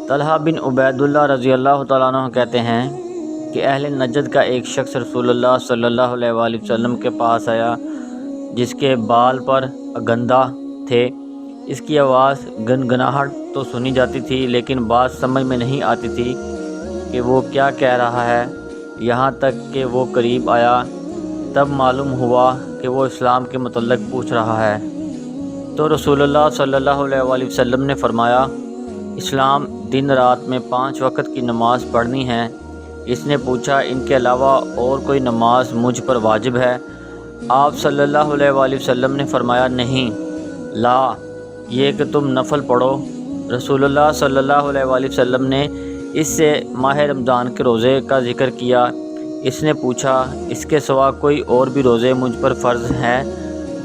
طلحہ بن عبید اللہ رضی اللہ تعالیٰ عنہ کہتے ہیں کہ اہل نجد کا ایک شخص رسول اللہ صلی اللہ علیہ وآلہ وسلم کے پاس آیا جس کے بال پر اگندہ تھے۔ اس کی آواز گنگناہٹ تو سنی جاتی تھی لیکن بات سمجھ میں نہیں آتی تھی کہ وہ کیا کہہ رہا ہے۔ یہاں تک کہ وہ قریب آیا تب معلوم ہوا کہ وہ اسلام کے متعلق پوچھ رہا ہے۔ تو رسول اللہ صلی اللہ علیہ وآلہ وسلم نے فرمایا، اسلام دن رات میں 5 وقت کی نماز پڑھنی ہے۔ اس نے پوچھا، ان کے علاوہ اور کوئی نماز مجھ پر واجب ہے؟ آپ صلی اللہ علیہ وآلہ وسلم نے فرمایا، نہیں، لا، یہ کہ تم نفل پڑھو۔ رسول اللہ صلی اللہ علیہ وآلہ وسلم نے اس سے ماہ رمضان کے روزے کا ذکر کیا۔ اس نے پوچھا، اس کے سوا کوئی اور بھی روزے مجھ پر فرض ہیں؟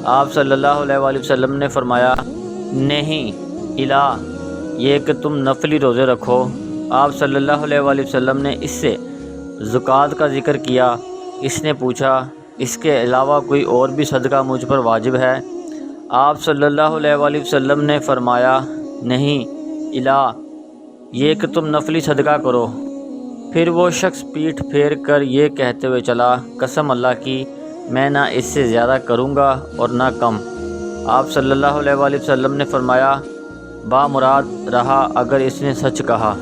آپ صلی اللہ علیہ وآلہ وسلم نے فرمایا، نہیں، الا، یہ کہ تم نفلی روزے رکھو۔ آپ صلی اللہ علیہ وآلہ وسلم نے اس سے زکوٰۃ کا ذکر کیا۔ اس نے پوچھا، اس کے علاوہ کوئی اور بھی صدقہ مجھ پر واجب ہے؟ آپ صلی اللہ علیہ وآلہ وسلم نے فرمایا، نہیں، الا، یہ کہ تم نفلی صدقہ کرو۔ پھر وہ شخص پیٹھ پھیر کر یہ کہتے ہوئے چلا، قسم اللہ کی، میں نہ اس سے زیادہ کروں گا اور نہ کم۔ آپ صلی اللہ علیہ وآلہ وسلم نے فرمایا، بامراد رہا اگر اس نے سچ کہا۔